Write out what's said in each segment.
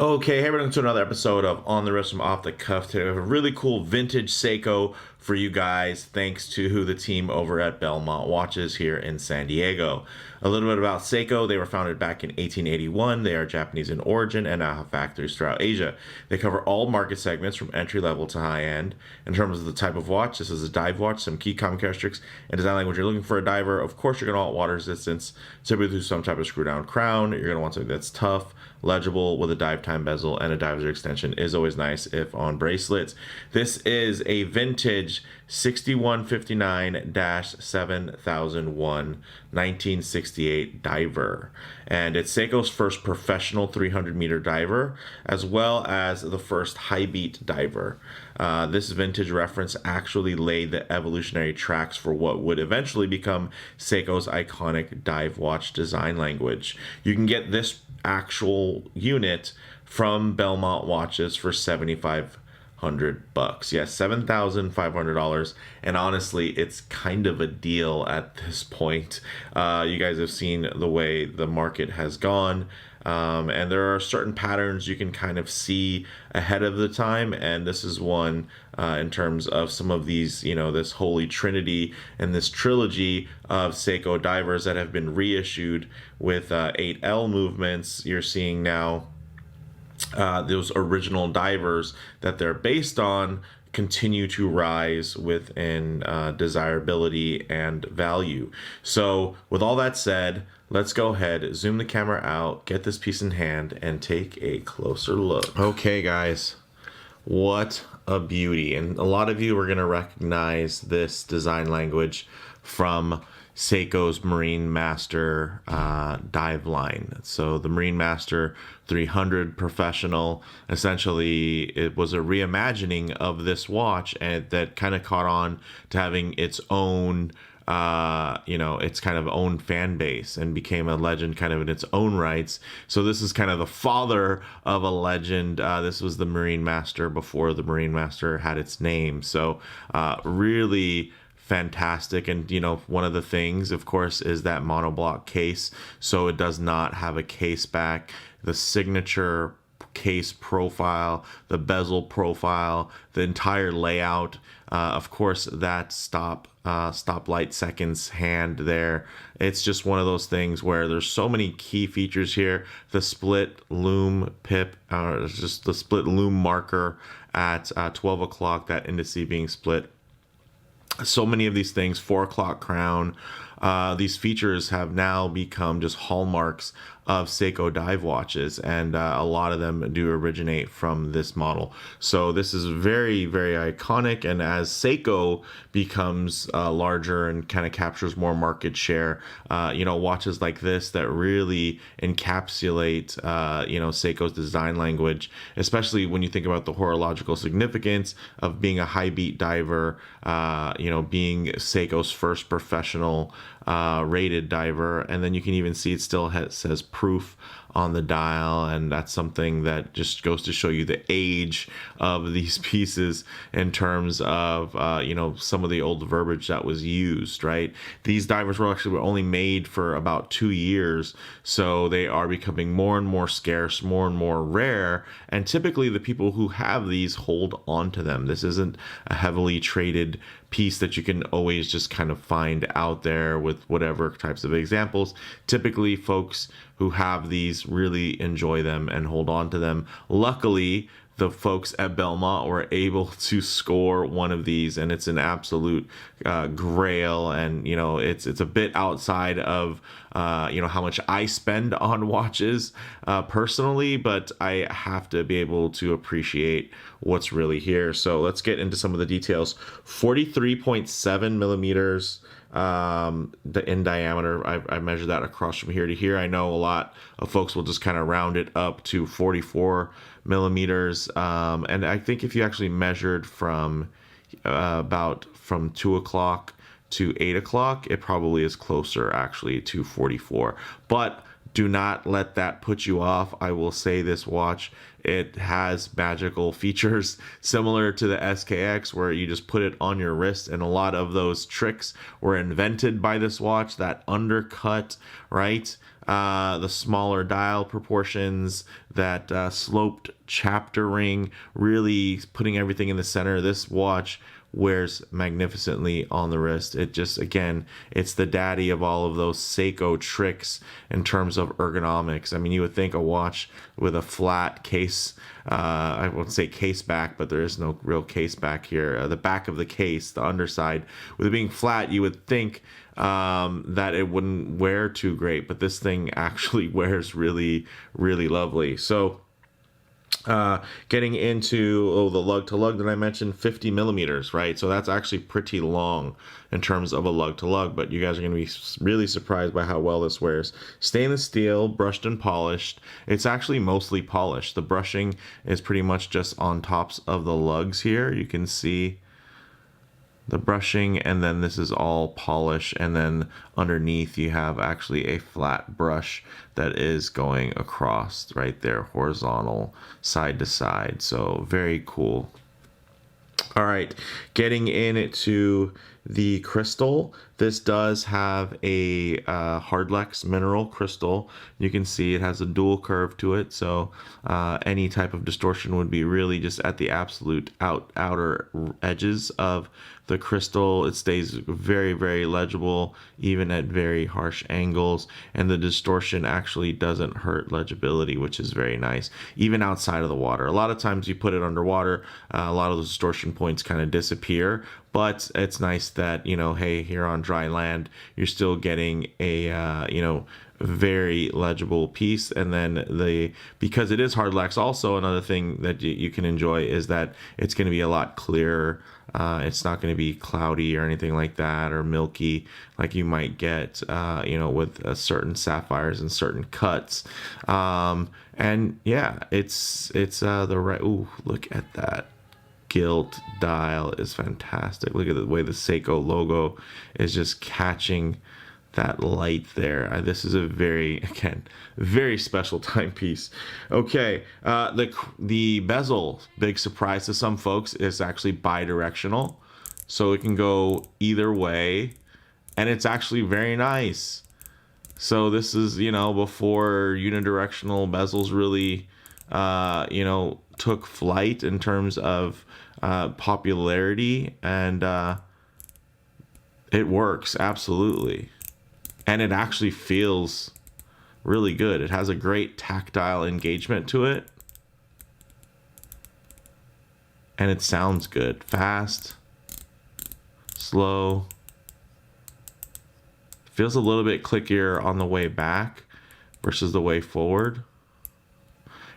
Okay, hey, welcome to another episode of On the Wrist from Off the Cuff. Today we have a really cool vintage Seiko for you guys, thanks to the team over at Belmont Watches here in San Diego. A little bit about Seiko. They were founded back in 1881. They are Japanese in origin and now have factories throughout Asia. They cover all market segments from entry level to high end. In terms of the type of watch, this is a dive watch. Some key common characteristics and design language. You're looking for a diver. Of course, you're going to want water resistance, typically through some type of screw down crown. You're going to want something that's tough, legible with a dive time bezel, and a diver's extension is always nice if on bracelets. This is a vintage 6159-7001 1968 diver, and it's Seiko's first professional 300-meter diver, as well as the first high beat diver. This vintage reference actually laid the evolutionary tracks for what would eventually become Seiko's iconic dive watch design language. You can get this actual unit from Belmont Watches for $7,500. Yes, $7,500. And honestly, it's kind of a deal at this point. You guys have seen the way the market has gone. And there are certain patterns you can kind of see ahead of the time, and this is one in terms of some of these, this holy trinity and this trilogy of Seiko divers that have been reissued with 8L movements. You're seeing now those original divers that they're based on continue to rise within desirability and value. So with all that said, let's go ahead, zoom the camera out, get this piece in hand, and take a closer look. Okay, guys, what a beauty. And a lot of you are going to recognize this design language from Seiko's Marine Master dive line. So the Marine Master 300 Professional, essentially it was a reimagining of this watch, and that kind of caught on to having its own its kind of own fan base and became a legend kind of in its own rights. So this is kind of the father of a legend. This was the Marine Master before the Marine Master had its name. So really fantastic. And one of the things, of course, is that monoblock case, so it does not have a case back. The signature case profile, the bezel profile, the entire layout, of course that stoplight seconds hand there. It's just one of those things where there's so many key features here. The split lume pip, just the split lume marker at 12 o'clock, that indice being split. So many of these things, 4 o'clock crown, these features have now become just hallmarks of Seiko dive watches, and a lot of them do originate from this model. So this is very, very iconic, and as Seiko becomes larger and kind of captures more market share, watches like this that really encapsulate Seiko's design language, especially when you think about the horological significance of being a high beat diver, being Seiko's first professional rated diver. And then you can even see it still says proof on the dial, and that's something that just goes to show you the age of these pieces in terms of some of the old verbiage that was used, right? These divers were only made for about 2 years, so they are becoming more and more scarce, more and more rare, and typically the people who have these hold on to them. This isn't a heavily traded piece that you can always just kind of find out there with whatever types of examples. Typically folks who have these really enjoy them and hold on to them. Luckily, the folks at Belmont were able to score one of these, and it's an absolute grail. And it's a bit outside of how much I spend on watches personally, but I have to be able to appreciate what's really here. So let's get into some of the details. 43.7 millimeters in diameter. I measured that across from here to here. I know a lot of folks will just kind of round it up to 44 millimeters, and I think if you actually measured from from 2 o'clock to 8 o'clock, it probably is closer actually to 44. But Do not let that put you off. I will say this watch, it has magical features similar to the SKX, where you just put it on your wrist, and a lot of those tricks were invented by this watch. That undercut, right? The smaller dial proportions, that sloped chapter ring, really putting everything in the center. This watch wears magnificently on the wrist. It just, again, it's the daddy of all of those Seiko tricks in terms of ergonomics. I mean, you would think a watch with a flat case, I won't say case back, but there is no real case back here. The back of the case, the underside, with it being flat, you would think that it wouldn't wear too great, but this thing actually wears really, really lovely. So getting into the lug to lug that I mentioned, 50 millimeters, right? So that's actually pretty long in terms of a lug to lug, but you guys are going to be really surprised by how well this wears. Stainless steel, brushed and polished. It's actually mostly polished. The brushing is pretty much just on tops of the lugs here. You can see the brushing, and then this is all polish, and then underneath you have actually a flat brush that is going across right there, horizontal, side to side. So very cool. All right, getting into the crystal, this does have a Hardlex mineral crystal. You can see it has a dual curve to it, so any type of distortion would be really just at the absolute outer edges of the crystal. It stays very, very legible, even at very harsh angles, and the distortion actually doesn't hurt legibility, which is very nice, even outside of the water. A lot of times you put it underwater, a lot of the distortion points kind of disappear, but it's nice that, you know, hey, here on dry land, you're still getting a, you know, very legible piece. And then because it is Hardlex, also another thing that you can enjoy is that it's going to be a lot clearer. It's not going to be cloudy or anything like that, or milky like you might get, you know, with certain sapphires and certain cuts. And yeah, it's the right. Ooh, look at that. Gilt dial is fantastic. Look at the way the Seiko logo is just catching that light there. This is a very, again, very special timepiece. Okay, the bezel, big surprise to some folks, is actually bi-directional, so it can go either way, and it's actually very nice. So this is, you know, before unidirectional bezels really, you know, took flight in terms of popularity, and it works absolutely. And it actually feels really good. It has a great tactile engagement to it. And it sounds good. Fast, slow. Feels a little bit clickier on the way back versus the way forward.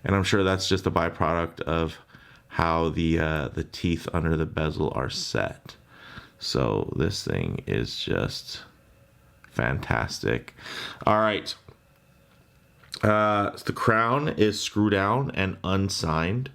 And I'm sure that's just a byproduct of how the teeth under the bezel are set. So this thing is just fantastic. All right. The crown is screw down and unsigned,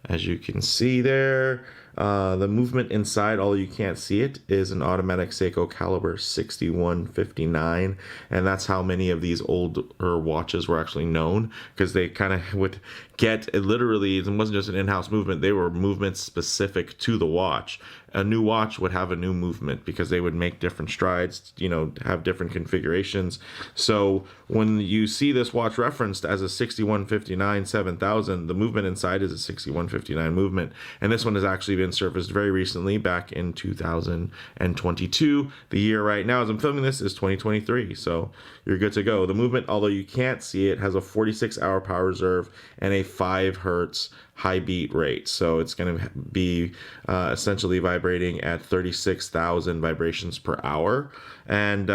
as you can see there. The movement inside, although you can't see it, is an automatic Seiko caliber 6159, and that's how many of these older watches were actually known, because they kind of would get it literally. It wasn't just an in-house movement; they were movements specific to the watch. A new watch would have a new movement because they would make different strides, you know, have different configurations. So when you see this watch referenced as a 6159 7000, the movement inside is a 6159 movement, and this one has actually been surfaced very recently, back in 2022. The year right now as I'm filming this is 2023, so you're good to go. The movement, although you can't see it, has a 46-hour power reserve and a 5 hertz high beat rate. So it's going to be essentially vibrating at 36,000 vibrations per hour. And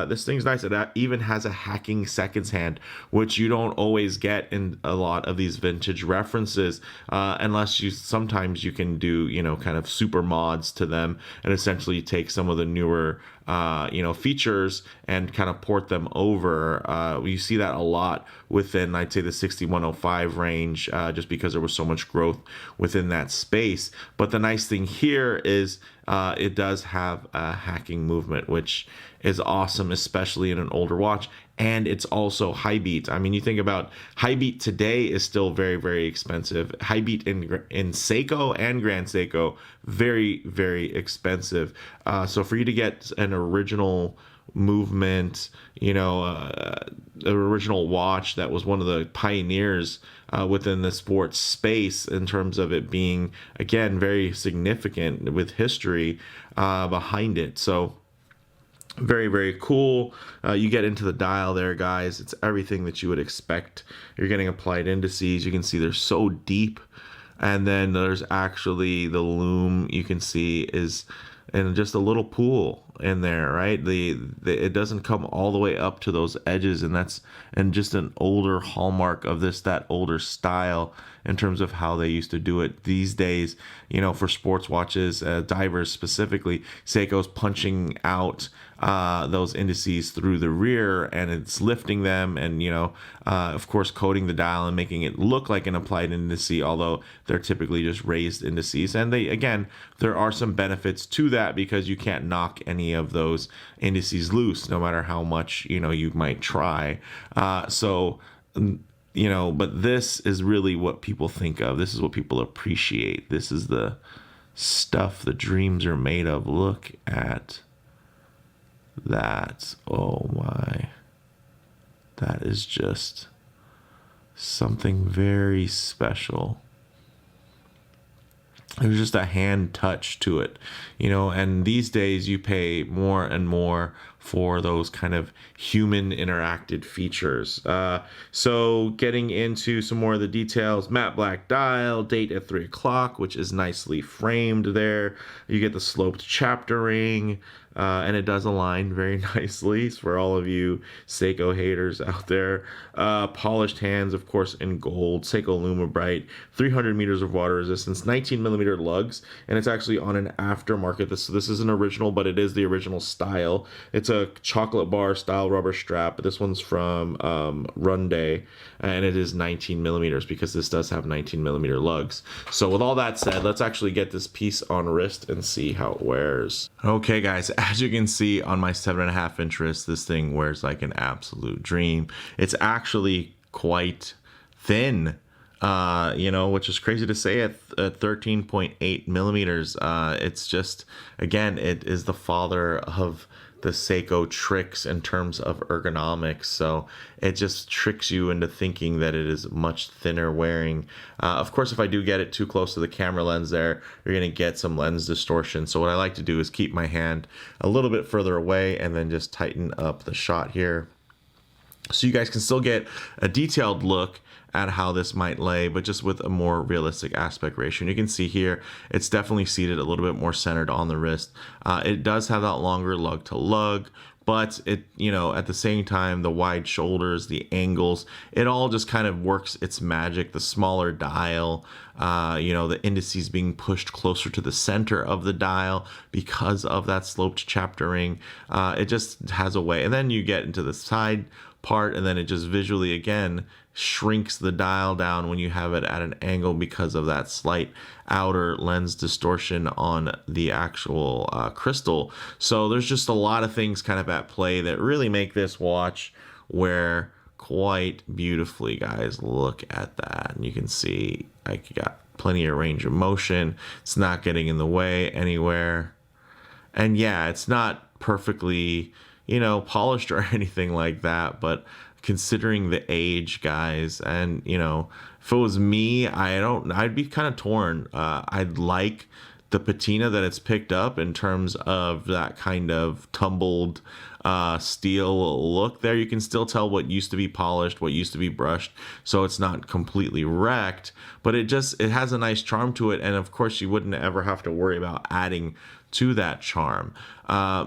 this thing's nice. It even has a hacking seconds hand, which you don't always get in a lot of these vintage references, unless sometimes you can do, you know, kind of super mods to them and essentially take some of the newer you know, features and kind of port them over. You see that a lot within, I'd say, the 6105 range, just because there was so much growth within that space. But the nice thing here is it does have a hacking movement, which is awesome, especially in an older watch. And it's also high beat. I mean, you think about high beat today is still very, very expensive. High beat in Seiko and Grand Seiko, very, very expensive. So for you to get an original movement, the original watch that was one of the pioneers within the sports space in terms of it being, again, very significant with history behind it. So very, very cool. You get into the dial there, guys. It's everything that you would expect. You're getting applied indices. You can see they're so deep. And then there's actually the lume, you can see, is in just a little pool in there, right? It doesn't come all the way up to those edges, and that's just an older hallmark of that older style in terms of how they used to do it. These days, for sports watches, divers specifically, Seiko's punching out those indices through the rear, and it's lifting them, and of course coating the dial and making it look like an applied indice, although they're typically just raised indices. And there are some benefits to that, because you can't knock any of those indices loose, no matter how much you might try. But this is really what people think of. This is what people appreciate. This is the stuff the dreams are made of. Look at that. Oh my. That is just something very special. There's just a hand touch to it, and these days you pay more and more for those kind of human interacted features. So getting into some more of the details, matte black dial, date at 3 o'clock, which is nicely framed there. You get the sloped chapter ring, and it does align very nicely for all of you Seiko haters out there. Polished hands, of course, in gold. Seiko Lume Bright, 300 meters of water resistance, 19 millimeter lugs, and it's actually on an aftermarket. This is an original, but it is the original style. It's a chocolate bar style rubber strap, but this one's from Runday, and it is 19 millimeters because this does have 19 millimeter lugs. So with all that said, let's actually get this piece on wrist and see how it wears. Okay, guys, as you can see on my 7.5 inch wrist, this thing wears like an absolute dream. It's actually quite thin, which is crazy to say at 13.8 millimeters. It's just, again, it is the father of the Seiko tricks in terms of ergonomics. So it just tricks you into thinking that it is much thinner wearing. Of course, if I do get it too close to the camera lens there, you're going to get some lens distortion. So what I like to do is keep my hand a little bit further away and then just tighten up the shot here, so you guys can still get a detailed look at how this might lay, but just with a more realistic aspect ratio. And you can see here, it's definitely seated a little bit more centered on the wrist. It does have that longer lug to lug, but it, at the same time, the wide shoulders, the angles, it all just kind of works its magic. The smaller dial, the indices being pushed closer to the center of the dial because of that sloped chapter ring. It just has a way. And then you get into the side part, and then it just visually again shrinks the dial down when you have it at an angle because of that slight outer lens distortion on the actual crystal. So there's just a lot of things kind of at play that really make this watch wear quite beautifully, guys. Look at that, and you can see I got plenty of range of motion. It's not getting in the way anywhere, and yeah, it's not perfectly polished or anything like that, but considering the age, guys, and if it was me, I'd be kind of torn. I'd like the patina that it's picked up in terms of that kind of tumbled steel look there. You can still tell what used to be polished, what used to be brushed, so it's not completely wrecked, but it has a nice charm to it. And of course, you wouldn't ever have to worry about adding to that charm.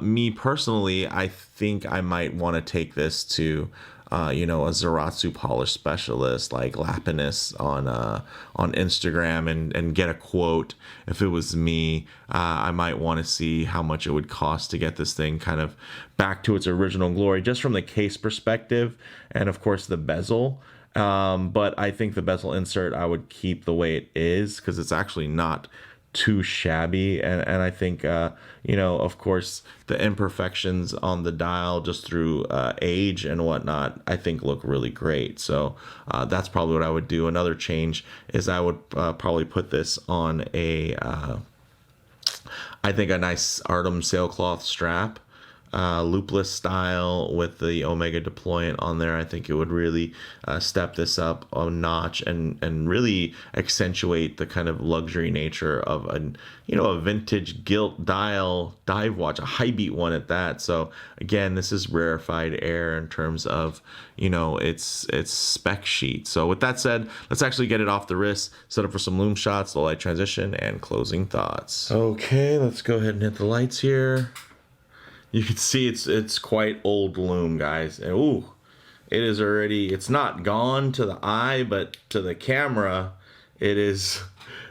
Me personally, I think I might want to take this to a Zaratsu polish specialist like Lapinus on Instagram and get a quote. If it was me, I might want to see how much it would cost to get this thing kind of back to its original glory, just from the case perspective, and of course the bezel. But I think the bezel insert I would keep the way it is, because it's actually not too shabby, and I think you know, of course, the imperfections on the dial just through age and whatnot, I think look really great. So that's probably what I would do. Another change is I would probably put this on a I think a nice Artem sailcloth strap, loopless style with the Omega deployant on there. I think it would really step this up a notch and really accentuate the kind of luxury nature of a vintage gilt dial dive watch, a high beat one at that. So again, this is rarefied air in terms of its spec sheet. So with that said, let's actually get it off the wrist, set up for some Lume shots, low light transition, and closing thoughts. Okay, let's go ahead and hit the lights here. You can see it's quite old Lume, guys. And ooh, it is already, it's not gone to the eye, but to the camera, it is,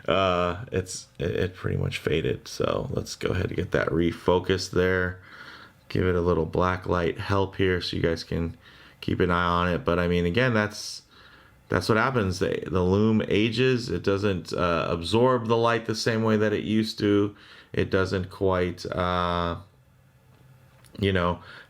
it pretty much faded. So let's go ahead and get that refocused there. Give it a little black light help here so you guys can keep an eye on it. But I mean, again, that's what happens. The Lume ages. It doesn't absorb the light the same way that it used to. It doesn't quite,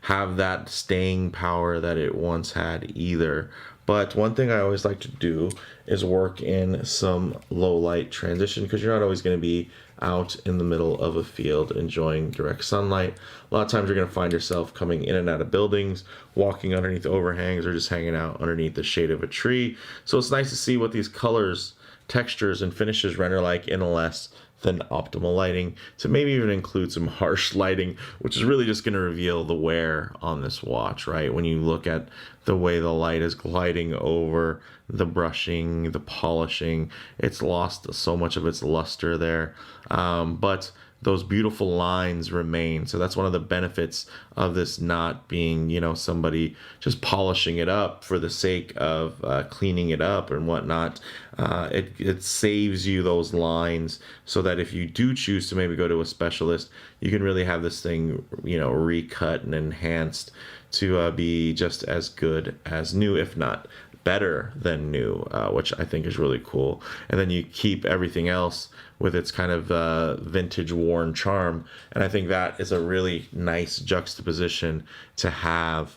have that staying power that it once had either. But one thing I always like to do is work in some low light transition, because you're not always going to be out in the middle of a field enjoying direct sunlight. A lot of times you're going to find yourself coming in and out of buildings, walking underneath overhangs, or just hanging out underneath the shade of a tree. So it's nice to see what these colors, textures, and finishes render like in a less than optimal lighting. So maybe even include some harsh lighting, which is really just going to reveal the wear on this watch, right? When you look at the way the light is gliding over the brushing, the polishing, it's lost so much of its luster there. But those beautiful lines remain. So that's one of the benefits of this not being, somebody just polishing it up for the sake of cleaning it up and whatnot. It saves you those lines so that if you do choose to maybe go to a specialist, you can really have this thing, recut and enhanced to be just as good as new, if not better than new, which I think is really cool. And then you keep everything else with its kind of vintage worn charm. And I think that is a really nice juxtaposition to have,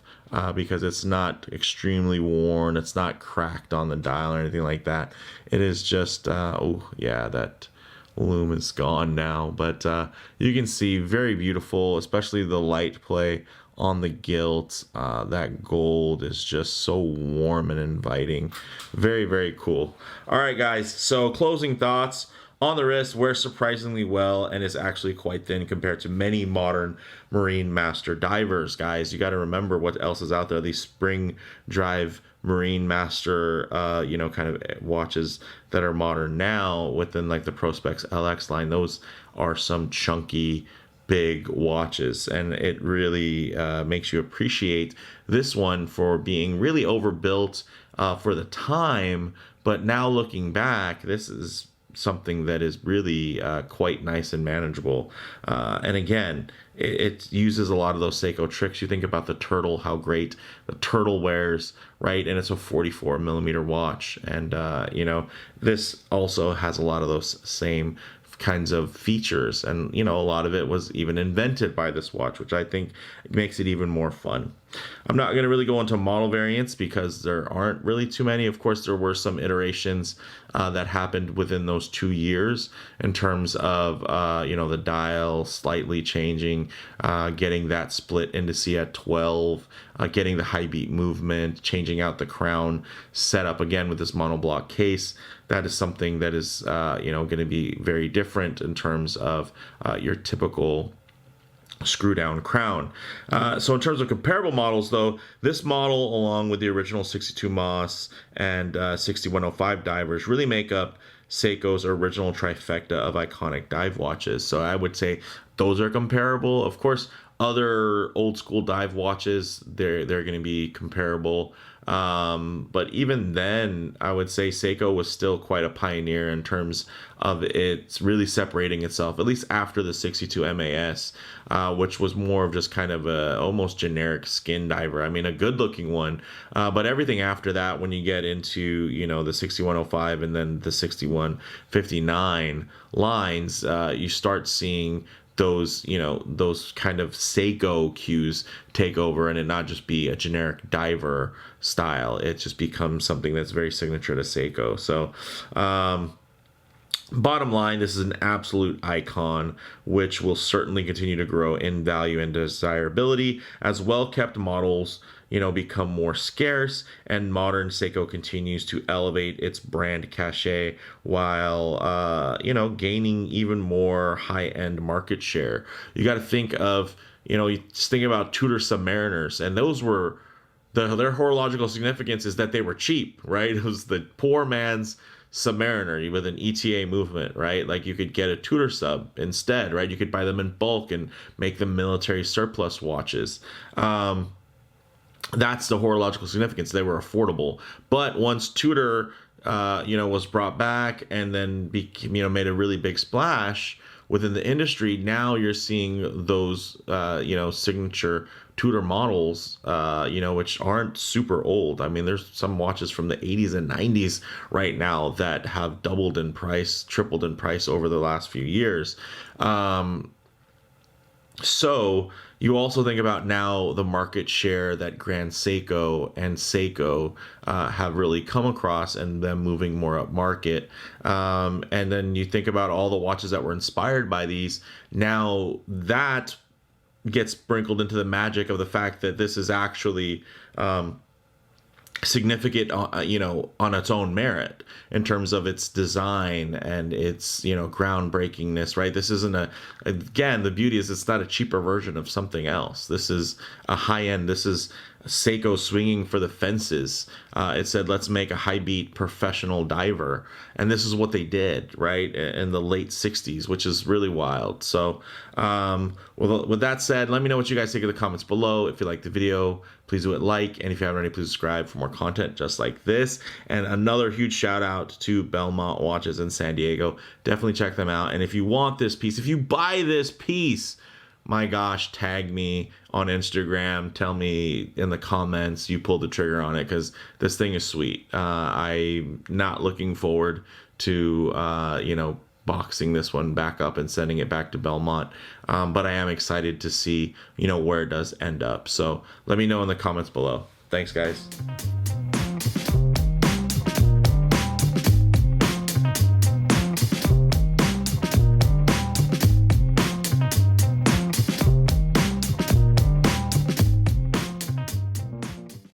because it's not extremely worn. It's not cracked on the dial or anything like that. It is just, oh yeah, that Lume is gone now. But you can see very beautiful, especially the light play on the gilt. That gold is just so warm and inviting. Very, very cool. All right, guys. So closing thoughts. On the wrist, wears surprisingly well and is actually quite thin compared to many modern Marine Master divers, guys. You got to remember what else is out there. These spring drive Marine Master, kind of watches that are modern now within like the Prospex LX line. Those are some chunky, big watches, and it really makes you appreciate this one for being really overbuilt for the time. But now looking back, this is something that is really quite nice and manageable. And again, it uses a lot of those Seiko tricks. You think about the turtle, how great the turtle wears, right? And it's a 44 millimeter watch. And, this also has a lot of those same kinds of features. And, a lot of it was even invented by this watch, which I think makes it even more fun. I'm not going to really go into model variants because there aren't really too many. Of course, there were some iterations that happened within those 2 years in terms of, the dial slightly changing, getting that split into C at 12, getting the high beat movement, changing out the crown setup again with this monoblock case. That is something that is, going to be very different in terms of your typical screw down crown. So in terms of comparable models, though, this model, along with the original 62 Moss and 6105 divers, really make up Seiko's original trifecta of iconic dive watches. So I would say those are comparable. Of course, other old school dive watches, they're going to be comparable. But even then, I would say Seiko was still quite a pioneer in terms of it's really separating itself, at least after the 62 MAS, which was more of just kind of a almost generic skin diver. I mean, a good looking one, but everything after that, when you get into, you know, the 6105 and then the 6159 lines, you start seeing those, you know, those kind of Seiko cues take over, and it not just be a generic diver style. It just becomes something that's very signature to Seiko. So bottom line, this is an absolute icon, which will certainly continue to grow in value and desirability as well-kept models, you know, become more scarce, and modern Seiko continues to elevate its brand cachet while, you know, gaining even more high-end market share. You got to think of, you know, you just think about Tudor Submariners, and those were their horological significance is that they were cheap, right? It was the poor man's Submariner with an ETA movement, right? Like you could get a Tudor sub instead, right? You could buy them in bulk and make them military surplus watches. That's the horological significance. They were affordable. But once Tudor, you know, was brought back and then became, you know, made a really big splash within the industry, now you're seeing those, you know, signature Tudor models, you know, which aren't super old. I mean, there's some watches from the 80s and 90s right now that have doubled in price, tripled in price over the last few years. So you also think about now the market share that Grand Seiko and Seiko have really come across, and them moving more up market. And then you think about all the watches that were inspired by these. Now that gets sprinkled into the magic of the fact that this is actually significant, you know, on its own merit in terms of its design and its, you know, groundbreakingness, right? This isn't again, the beauty is it's not a cheaper version of something else. This is a high end. This is Seiko swinging for the fences. It said, let's make a high beat professional diver. And this is what they did, right, in the late 60s, which is really wild. So with that said, let me know what you guys think in the comments below. If you like the video, please do it like. And if you haven't already, please subscribe for more content just like this. And another huge shout out to Belmont Watches in San Diego. Definitely check them out. And if you want this piece, if you buy this piece, my gosh, tag me on Instagram. Tell me in the comments you pulled the trigger on it, because this thing is sweet. I'm not looking forward to, you know, boxing this one back up and sending it back to Belmont. But I am excited to see, you know, where it does end up. So let me know in the comments below. Thanks, guys.